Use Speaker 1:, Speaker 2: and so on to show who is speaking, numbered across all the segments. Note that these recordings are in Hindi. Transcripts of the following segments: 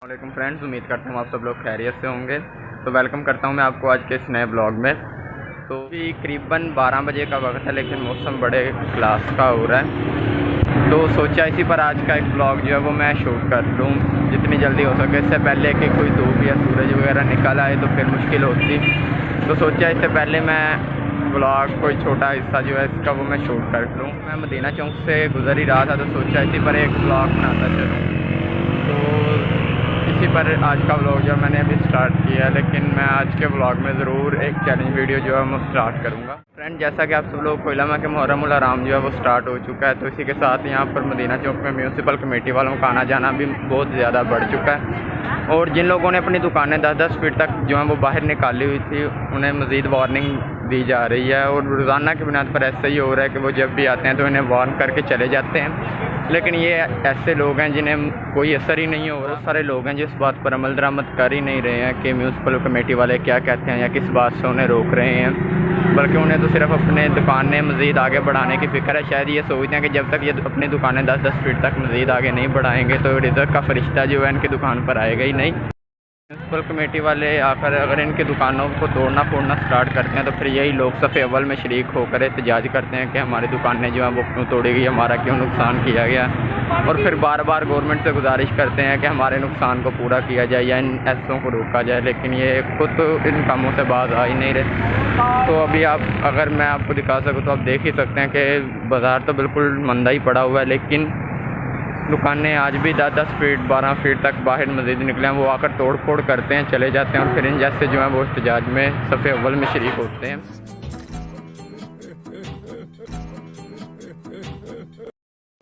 Speaker 1: वालेकुम फ्रेंड्स, उम्मीद करता हूँ आप सब लोग खैरियत से होंगे। तो वेलकम करता हूँ मैं आपको आज के इस नए ब्लॉग में। तो अभी करीबन 12 बजे का वक्त है, लेकिन मौसम बड़े क्लास का हो रहा है, तो सोचा इसी पर आज का एक ब्लॉग जो है वो मैं शूट कर लूँ जितनी जल्दी हो सके। इससे पहले कि कोई धूप या सूरज वगैरह निकल आए तो फिर मुश्किल होती, तो सोचा इससे पहले मैं ब्लॉग कोई छोटा हिस्सा जो है इसका वो मैं शूट कर लूँ। मैं मदीना चौक से गुजर ही रहा था, तो सोचा इसी पर एक ब्लॉग बनाता चलूँ। तो इसी पर आज का व्लॉग जो मैंने अभी स्टार्ट किया है, लेकिन मैं आज के व्लॉग में ज़रूर एक चैलेंज वीडियो जो है मैं स्टार्ट करूंगा। फ्रेंड, जैसा कि आप सब लोग को इल्म है कि मुहर्रम उल हराम जो है वो स्टार्ट हो चुका है, तो इसी के साथ यहाँ पर मदीना चौक में म्यूनसिपल कमेटी वालों का आना जाना भी बहुत ज़्यादा बढ़ चुका है। और जिन लोगों ने अपनी दुकानें 10-10 फीट तक जो है वो बाहर निकाली हुई थी, उन्हें मज़ीद वार्निंग दी जा रही है। और रोज़ाना की बुनियाद पर ऐसा ही हो रहा है कि वो जब भी आते हैं तो इन्हें वार्न करके चले जाते हैं, लेकिन ये ऐसे लोग हैं जिन्हें कोई असर ही नहीं हो रहा। बहुत सारे लोग हैं जो इस बात पर अमल दरामद कर ही नहीं रहे हैं कि म्यूनसिपल कमेटी वाले क्या कहते हैं या किस बात से उन्हें रोक रहे हैं, बल्कि उन्हें तो सिर्फ अपने दुकानें मज़ीद आगे बढ़ाने की फ़िक्र है। शायद ये सोचते हैं कि जब तक ये अपनी दुकानें 10-10 फीट तक मज़ीद आगे नहीं बढ़ाएंगे तो रिज़्क का फरिश्ता जो है इनकी दुकान पर आएगा ही नहीं। म्यूनसिपल कमेटी वाले आकर अगर इनकी दुकानों को तोड़ना फोड़ना स्टार्ट करते हैं तो फिर यही लोग सफ़े अव्वल में शरीक होकर एहतजाज करते हैं कि हमारी दुकानें जो हैं वो क्यों तोड़ी गई, हमारा क्यों नुकसान किया गया, और फिर बार बार गवर्नमेंट से गुजारिश करते हैं कि हमारे नुकसान को पूरा किया जाए या इन ऐसों को रोका जाए, लेकिन ये खुद तो इन कामों से बाज आ ही नहीं रहे। तो अभी अगर मैं आपको दिखा सकूँ तो आप देख ही सकते हैं कि बाज़ार तो बिल्कुल मंदा ही पड़ा हुआ है, लेकिन दुकानें आज भी 10-10 फीट 12 फीट तक बाहर मज़ीद निकले हैं। वो आकर तोड़ फोड़ करते हैं, चले जाते हैं, और फिर इन जैसे जो हैं वो एहतजाज में सफ़े अव्वल में शरीक होते हैं।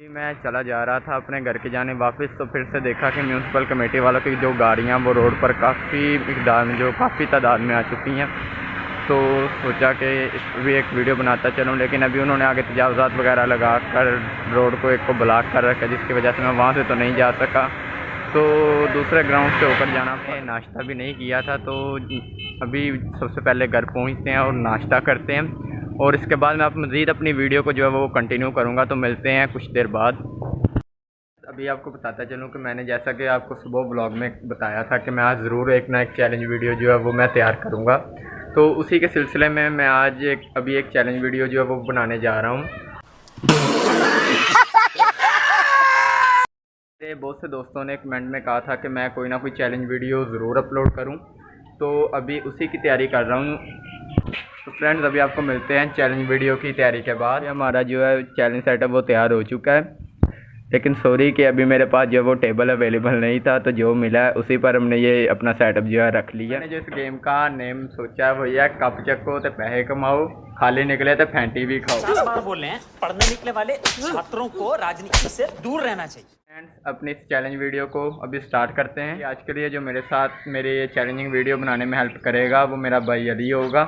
Speaker 1: मैं चला जा रहा था अपने घर के जाने वापस, तो फिर से देखा कि म्यूनसिपल कमेटी वालों की जो गाड़ियाँ वो रोड पर काफ़ी मिकदार में काफ़ी तादाद में आ चुकी हैं। तो सोचा कि इस भी एक वीडियो बनाता चलूँ, लेकिन अभी उन्होंने आगे तजावज़ात वगैरह लगा कर रोड को एक को ब्लॉक कर रखा, जिसकी वजह से मैं वहाँ से तो नहीं जा सका। तो दूसरे ग्राउंड से होकर जाना, मैं नाश्ता भी नहीं किया था, तो अभी सबसे पहले घर पहुँचते हैं और नाश्ता करते हैं, और इसके बाद मैं मज़ीद अपनी वीडियो को जो है वो कंटिन्यू करूँगा। तो मिलते हैं कुछ देर बाद। अभी आपको बताता चलूँ कि मैंने जैसा कि आपको सुबह ब्लॉग में बताया था कि मैं आज ज़रूर एक ना एक चैलेंज वीडियो जो है वो मैं तैयार करूँगा, तो उसी के सिलसिले में मैं आज अभी एक चैलेंज वीडियो जो है वो बनाने जा रहा हूँ। मेरे बहुत से दोस्तों ने कमेंट में कहा था कि मैं कोई ना कोई चैलेंज वीडियो ज़रूर अपलोड करूँ, तो अभी उसी की तैयारी कर रहा हूँ। तो फ्रेंड्स, अभी आपको मिलते हैं चैलेंज वीडियो की तैयारी के बाद। हमारा जो है चैलेंज सेटअप वो तैयार हो चुका है, लेकिन सॉरी कि अभी मेरे पास जो वो टेबल अवेलेबल नहीं था, तो जो मिला है उसी पर हमने ये अपना सेटअप जो है रख लिया। मैंने जो इस गेम का नेम सोचा है वो ये है, कप चक्को तो पैसे कमाओ, खाली निकले तो फैंटी भी खाओ।
Speaker 2: बार बोल रहे हैं, पढ़ने निकले वाले छात्रों को राजनीति से दूर रहना चाहिए।
Speaker 1: फ्रेंड्स, अपनी इस चैलेंज वीडियो को अभी स्टार्ट करते हैं। आज के लिए जो मेरे साथ मेरे ये चैलेंजिंग वीडियो बनाने में हेल्प करेगा वो मेरा भाई अली होगा,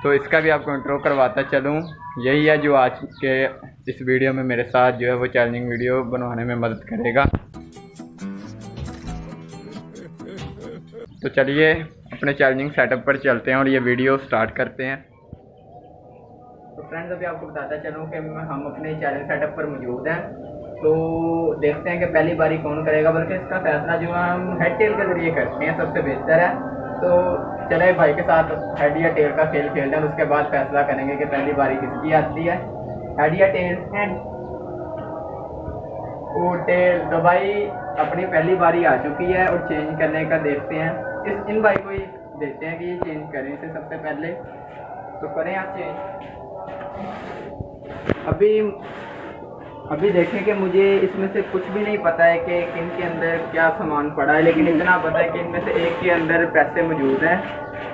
Speaker 1: तो इसका भी आपको इंट्रो करवाता चलूँ। यही है जो आज के इस वीडियो में मेरे साथ जो है वो चैलेंजिंग वीडियो बनवाने में मदद करेगा। तो चलिए अपने चैलेंजिंग सेटअप पर चलते हैं और ये वीडियो स्टार्ट करते हैं। तो फ्रेंड्स, अभी आपको बताता चलूँ कि हम अपने चैलेंज सेटअप पर मौजूद हैं, तो देखते हैं कि पहली बारी कौन करेगा, बल्कि इसका फैसला जो है हम हेड टेल के ज़रिए करते हैं, सबसे बेहतर है। तो चले भाई के साथ हेड या टेल का खेल खेलते हैं, उसके बाद फैसला करेंगे कि पहली बारी किसकी आती है, हेड या टेल। हेड। ओ टेल। तो भाई अपनी पहली बारी आ चुकी है और चेंज करने का देखते हैं। इन भाई को ही देखते हैं कि ये चेंज करें इसे सबसे पहले, तो करें आप चेंज। अभी देखें कि मुझे इसमें से कुछ भी नहीं पता है कि किन के अंदर क्या सामान पड़ा है, लेकिन इतना पता है कि इनमें से एक के अंदर पैसे मौजूद हैं,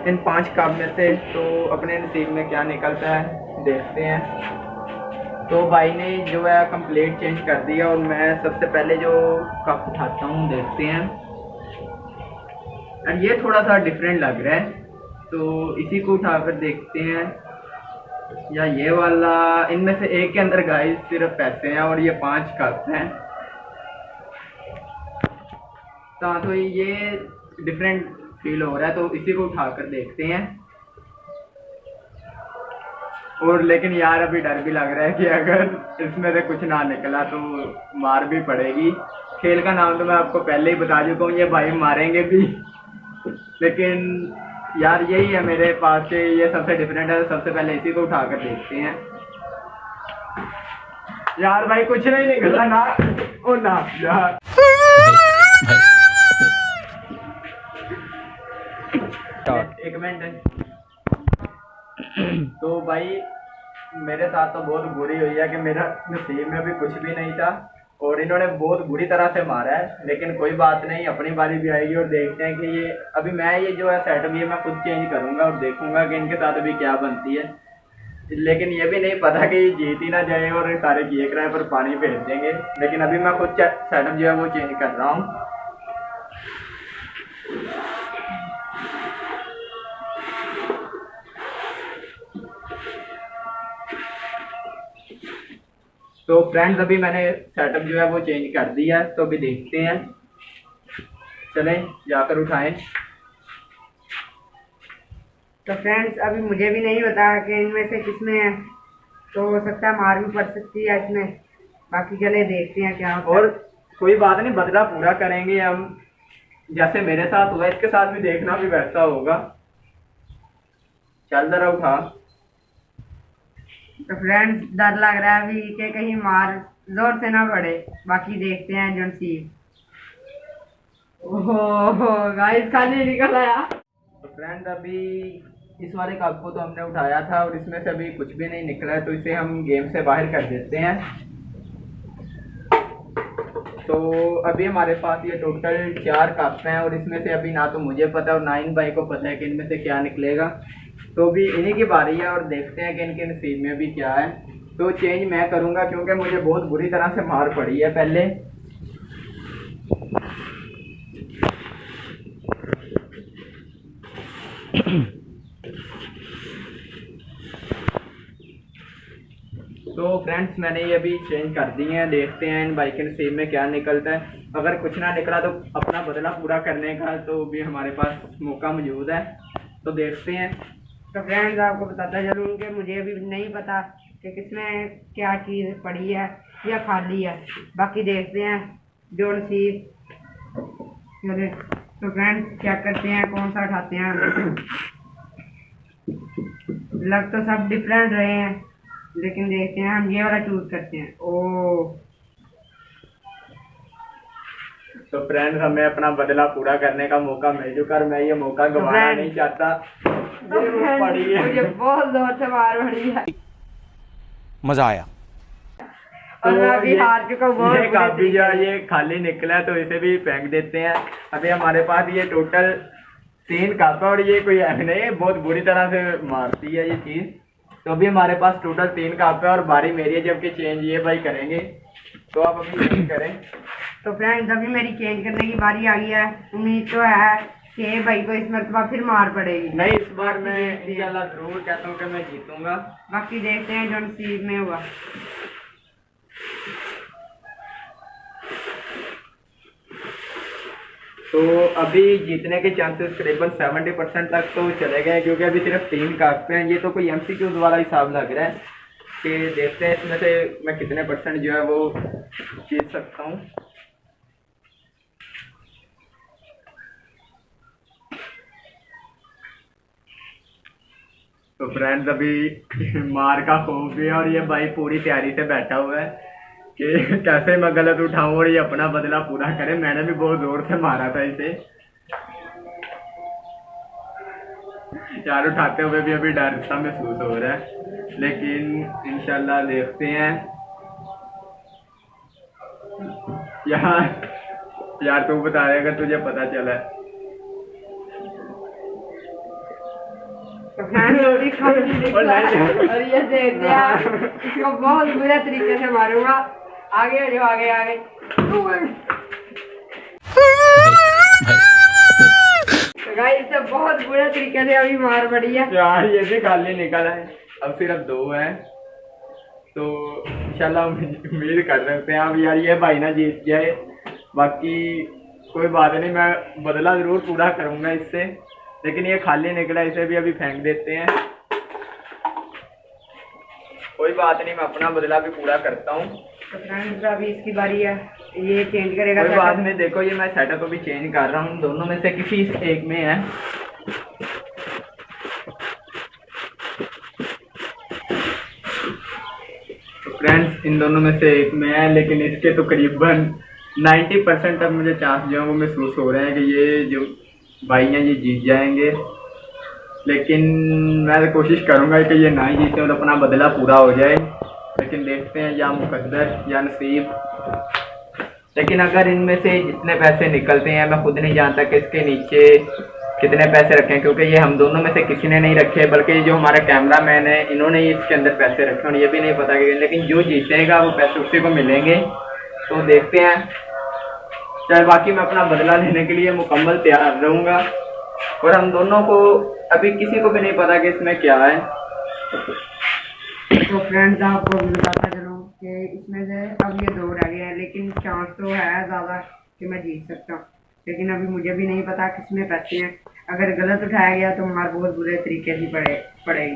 Speaker 1: इन 5 कप में से। तो अपने नसीब में क्या निकलता है देखते हैं। तो भाई ने जो है कंप्लीट चेंज कर दिया, और मैं सबसे पहले जो कप उठाता हूँ देखते हैं, और ये थोड़ा सा डिफरेंट लग रहा है, तो इसी को उठाकर देखते हैं। या ये वाला, इनमें से एक के अंदर गाइस सिर्फ पैसे हैं और ये 5 कप हैं, तो ये डिफरेंट फील हो रहा है, तो इसी को उठाकर देखते हैं। और लेकिन यार अभी डर भी लग रहा है कि अगर इसमें से कुछ ना निकला तो मार भी पड़ेगी। खेल का नाम तो मैं आपको पहले ही बता चुका हूँ, ये भाई मारेंगे भी, लेकिन यार यही है मेरे पास के, ये सबसे डिफरेंट है। सबसे पहले इसी को उठा कर देखते हैं। यार भाई कुछ नहीं निकला ना, ओ ना यार। एक मिनट। तो भाई मेरे साथ तो बहुत बुरी हुई है कि मेरा नसीब में भी कुछ भी नहीं था और इन्होंने बहुत बुरी तरह से मारा है, लेकिन कोई बात नहीं, अपनी बारी भी आएगी और देखते हैं कि ये अभी मैं ये जो है सेटअप ये मैं खुद चेंज करूंगा और देखूंगा कि इनके साथ अभी क्या बनती है। लेकिन ये भी नहीं पता कि ये जीत ही ना जाए और सारे किए किराए पर पानी फेर देंगे, लेकिन अभी मैं खुद सेटअप जो है वो चेंज कर रहा हूँ। तो फ्रेंड्स अभी मैंने सेटअप जो है वो चेंज कर दिया है, तो अभी देखते हैं, चलें जाकर उठाएं।
Speaker 3: तो फ्रेंड्स अभी मुझे भी नहीं पता कि इनमें से किसमें है, तो हो सकता है मार भी पड़ सकती है इसमें, बाकी चले देखते हैं क्या होता है।
Speaker 1: और कोई बात नहीं, बदला पूरा करेंगे हम, जैसे मेरे साथ हुआ इसके साथ भी देखना भी वैसा होगा। चल जरा उठा।
Speaker 3: तो फ्रेंड्स डर लग रहा है अभी कि कहीं मार जोर से ना पड़े, बाकी देखते हैं जो सी। ओहो गाइस खाली निकल आया।
Speaker 1: तो फ्रेंड अभी इस वाले कप को तो हमने उठाया था और इसमें से अभी कुछ भी नहीं निकला है, तो इसे हम गेम से बाहर कर देते हैं। तो अभी हमारे पास ये टोटल 4 कप हैं और इसमें से अभी ना तो मुझे पता और ना इन भाई को पता है कि इनमें से क्या निकलेगा। तो अभी इन्हीं की बारी है और देखते हैं कि इनके नसीब में भी क्या है। तो चेंज मैं करूँगा क्योंकि मुझे बहुत बुरी तरह से मार पड़ी है पहले। तो फ्रेंड्स मैंने ये अभी चेंज कर दिए हैं, देखते हैं इन बाइक के नसीब में क्या निकलता है। अगर कुछ ना निकला तो अपना बदला पूरा करने का तो भी हमारे पास मौका मौजूद है, तो देखते हैं।
Speaker 3: तो फ्रेंड्स आपको बताता चलूँ कि मुझे अभी नहीं पता कि किसमें क्या चीज़ पड़ी है या खाली है, बाकी देखते हैं जो नसीब। चले तो फ्रेंड्स चेक करते हैं कौन सा उठाते हैं। लग तो सब डिफरेंट रहे हैं, लेकिन देखते हैं, हम ये वाला चूज करते हैं। ओ
Speaker 1: तो फ्रेंड्स हमें अपना बदला पूरा करने का मौका मिल चुका और मैं ये मौका गंवाना नहीं चाहता।
Speaker 3: तो मुझे बहुत जोर से मार पड़ी है,
Speaker 4: मजा आया।
Speaker 3: और मैं अभी हार चुका हूँ।
Speaker 1: ये काफी जो ये खाली निकला है तो इसे भी फेंक देते हैं। अभी हमारे पास ये टोटल 3 कप है और ये कोई नहीं बहुत बुरी तरह से मारती है ये चीज। तो अभी हमारे पास टोटल 3 कप है और बारी मेरी है, जबकि चेंज ये भाई करेंगे। तो आप अभी चेंज करें।
Speaker 3: तो फ्रेंड्स अभी मेरी चेंज करने की बारी आ गई है। उम्मीद तो है कि भाई को इस मरतबा फिर मार पड़ेगी।
Speaker 1: नहीं, इस बार मैं इंशाल्लाह जरूर कहता हूँ कि मैं जीतूंगा।
Speaker 3: बाकी देखते हैं जो नसीब में हुआ।
Speaker 1: तो अभी जीतने के चांसेस करीबन 70% तक तो चले गए, क्योंकि अभी सिर्फ 3 कास्ट पे हैं। ये तो कोई MCQ वाला हिसाब लग रहा है कि देखते हैं इसमें से मैं कितने % जो है वो जीत सकता हूँ। तो फ्रेंड्स अभी मार का खौफ भी है और ये भाई पूरी तैयारी से बैठा हुआ है कि कैसे मैं गलत उठाऊं और ये अपना बदला पूरा करे। मैंने भी बहुत जोर से मारा था इसे यार, उठाते हुए भी अभी डर सा महसूस हो रहा है, लेकिन इंशाल्लाह देखते हैं। यार तू बता रहे अगर तुझे पता चला।
Speaker 3: और ये देखते हैं, इसको बहुत बुरे तरीके से मारूंगा। आगे जो आगे आगे तो गाइस इससे बहुत बुरे तरीके से अभी मार पड़ी है
Speaker 1: यार। ये भी खाली निकला है, अब सिर्फ 2 है, तो इंशाल्लाह उम्मीद कर सकते हैं अब यार ये भाई ना जीत जाए। बाकी कोई बात नहीं, मैं बदला जरूर पूरा करूंगा इससे, लेकिन ये खाली निकला, इसे भी अभी फेंक देते हैं। कोई बात नहीं, मैं अपना बदला भी पूरा करता हूँ।
Speaker 3: तो फ्रेंड्स अभी इसकी बारी है। ये चेंज करेगा
Speaker 1: कोई
Speaker 3: setup।
Speaker 1: बाद में देखो, ये मैं सेटअप अभी चेंज कर रहा हूँ, दोनों में से किसी एक में है। फ्रेंड्स इन दोनों में से एक में है, लेकिन इसके तो करीबन 90% अब मुझे चांस जो है वो महसूस हो रहे हैं कि ये जो भाई हैं ये जीत जाएंगे। लेकिन मैं कोशिश करूंगा कि ये ना ही जीते और अपना बदला पूरा हो जाए, लेकिन देखते हैं या मुकद्दर या नसीब। लेकिन अगर इनमें से जितने पैसे निकलते हैं, मैं खुद नहीं जानता कि इसके नीचे कितने पैसे रखे हैं, क्योंकि ये हम दोनों में से किसी ने नहीं रखे, बल्कि जो हमारा कैमरा मैन है इन्होंने ही इसके अंदर पैसे रखे और ये भी नहीं पता कि, लेकिन जो जीतेगा वो पैसे उसी को मिलेंगे। तो देखते हैं, चाहे बाकी मैं अपना बदला लेने के लिए मुकम्मल तैयार रहूँगा। और हम दोनों को अभी किसी को भी नहीं पता कि इसमें क्या है।
Speaker 3: तो फ्रेंड्स आपको बताता चलूँ कि इसमें से अब ये 2 रह गया है, लेकिन चांस तो है ज़्यादा कि मैं जीत सकता हूँ, लेकिन अभी मुझे भी नहीं पता किसमें पैसे हैं। अगर गलत उठाया गया तो मार बहुत बुरे तरीके से पड़ेगी।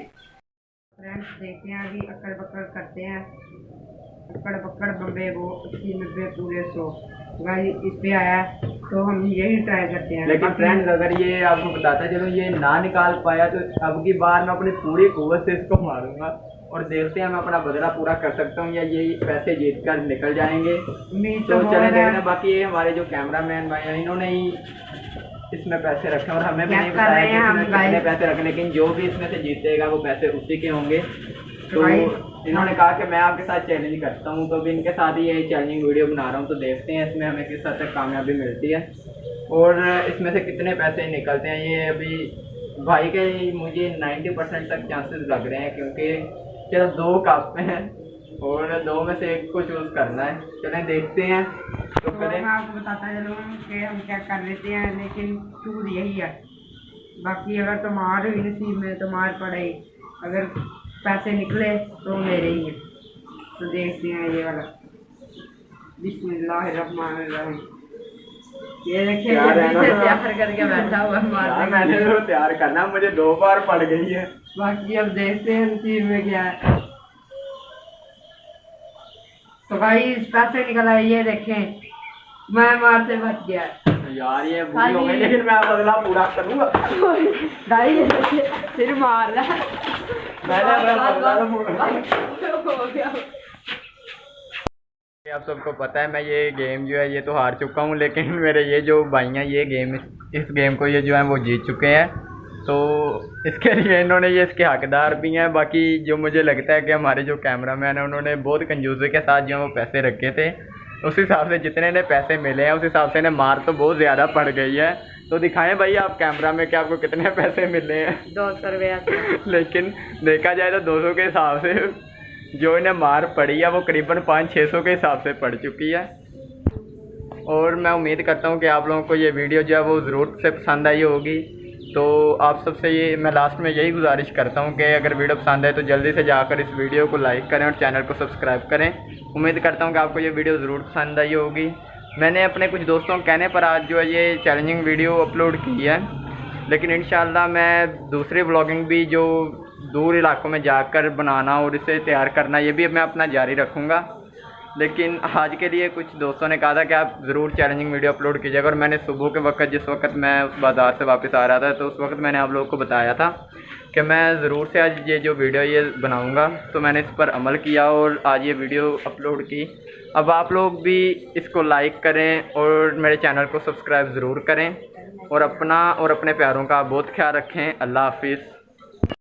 Speaker 3: फ्रेंड्स देखते हैं, अभी अक्कड़ बक्कड़ करते हैं। अक्कड़ बक्कड़ बम्बे वो 80 90 पूरे 100 भाई इस पे आया, तो हम यही ट्राई करते हैं।
Speaker 1: लेकिन फ्रेंड्स अगर ये आपको बताता चलो ये ना निकाल पाया तो अब की बार मैं अपनी पूरी कुव्वत से इसको मारूंगा और देखते हैं मैं अपना बदला पूरा कर सकता हूँ या ये पैसे जीत कर निकल जाएंगे। तो चले देखते हैं। बाकी ये हमारे जो कैमरा मैन भाई हैं इन्होंने ही इसमें पैसे रखे और हमें भी नहीं बताया कि इसमें कितने पैसे रखे, लेकिन जो भी इसमें से जीतेगा वो पैसे उसी के होंगे। तो इन्होंने कहा कि मैं आपके साथ चैलेंज करता हूँ, तो अभी इनके साथ ही यही चैलेंजिंग वीडियो बना रहा हूँ। तो देखते हैं इसमें हमें किस हद तक कामयाबी मिलती है और इसमें से कितने पैसे निकलते हैं। ये अभी भाई के मुझे 90% तक चांसेस लग रहे हैं, क्योंकि सिर्फ 2 कप हैं और 2 में से एक को चूज़ करना है। चलें देखते हैं। तो करें,
Speaker 3: मैं आपको बताता चलूँ कि हम क्या कर लेते हैं, लेकिन चूज यही है। बाकी अगर तुम्हार हुई नसीब में तुम्हार पड़े, अगर पैसे निकले तो मेरे ही हैं। तो देखते हैं ये वाला। बिस्मिल्लाहिर्रहमानिर्रहीम। ये देखिए तैयार करके बैठा हुआ है।
Speaker 1: मैंने तो तैयार करना, मुझे 2 बार पड़ गई है।
Speaker 3: बाकी अब देखते हैं नसीब में क्या है। तो भाई पैसे निकल आए, ये देखें मैं मार से बच गया
Speaker 1: यार। ये बुरी हो गई, लेकिन मैं बदला पूरा करूंगा।
Speaker 3: भाई ये देखिए फिर मार रहा है।
Speaker 1: मैंने अपना बदला
Speaker 3: हो गया।
Speaker 1: आप सबको पता है मैं ये गेम जो है ये तो हार चुका हूँ, लेकिन मेरे ये जो भाई हैं ये गेम इस गेम को ये जो है वो जीत चुके हैं। तो इसके लिए इन्होंने ये इसके हकदार भी हैं। बाकी जो मुझे लगता है कि हमारे जो कैमरामैन हैं उन्होंने बहुत कंजूसी के साथ जो है वो पैसे रखे थे, उस हिसाब से जितने ने पैसे मिले हैं उस हिसाब से इन्हें मार तो बहुत ज़्यादा पड़ गई है। तो दिखाएं भाई आप कैमरा में कि आपको कितने पैसे मिले हैं।
Speaker 3: 200 रुपया।
Speaker 1: लेकिन देखा जाए तो 200 के हिसाब से जो इन्हें मार पड़ी है वो करीबन 500-600 के हिसाब से पड़ चुकी है। और मैं उम्मीद करता हूँ कि आप लोगों को ये वीडियो जो है वो ज़रूर से पसंद आई होगी। तो आप सबसे ये मैं लास्ट में यही गुजारिश करता हूँ कि अगर वीडियो पसंद आए तो जल्दी से जाकर इस वीडियो को लाइक करें और चैनल को सब्सक्राइब करें। उम्मीद करता हूँ कि आपको ये वीडियो ज़रूर पसंद आई होगी। मैंने अपने कुछ दोस्तों के कहने पर आज जो है ये चैलेंजिंग वीडियो अपलोड की है, लेकिन इंशाल्लाह मैं दूसरी व्लॉगिंग भी जो दूर इलाकों में जाकर बनाना और इसे तैयार करना ये भी मैं अपना जारी रखूँगा। लेकिन आज के लिए कुछ दोस्तों ने कहा था कि आप ज़रूर चैलेंजिंग वीडियो अपलोड कीजिएगा, और मैंने सुबह के वक्त जिस वक्त मैं उस बाज़ार से वापस आ रहा था तो उस वक्त मैंने आप लोगों को बताया था कि मैं ज़रूर से आज ये जो वीडियो ये बनाऊंगा। तो मैंने इस पर अमल किया और आज ये वीडियो अपलोड की। अब आप लोग भी इसको लाइक करें और मेरे चैनल को सब्सक्राइब ज़रूर करें और अपना और अपने प्यारों का बहुत ख्याल रखें। अल्लाह हाफिज़।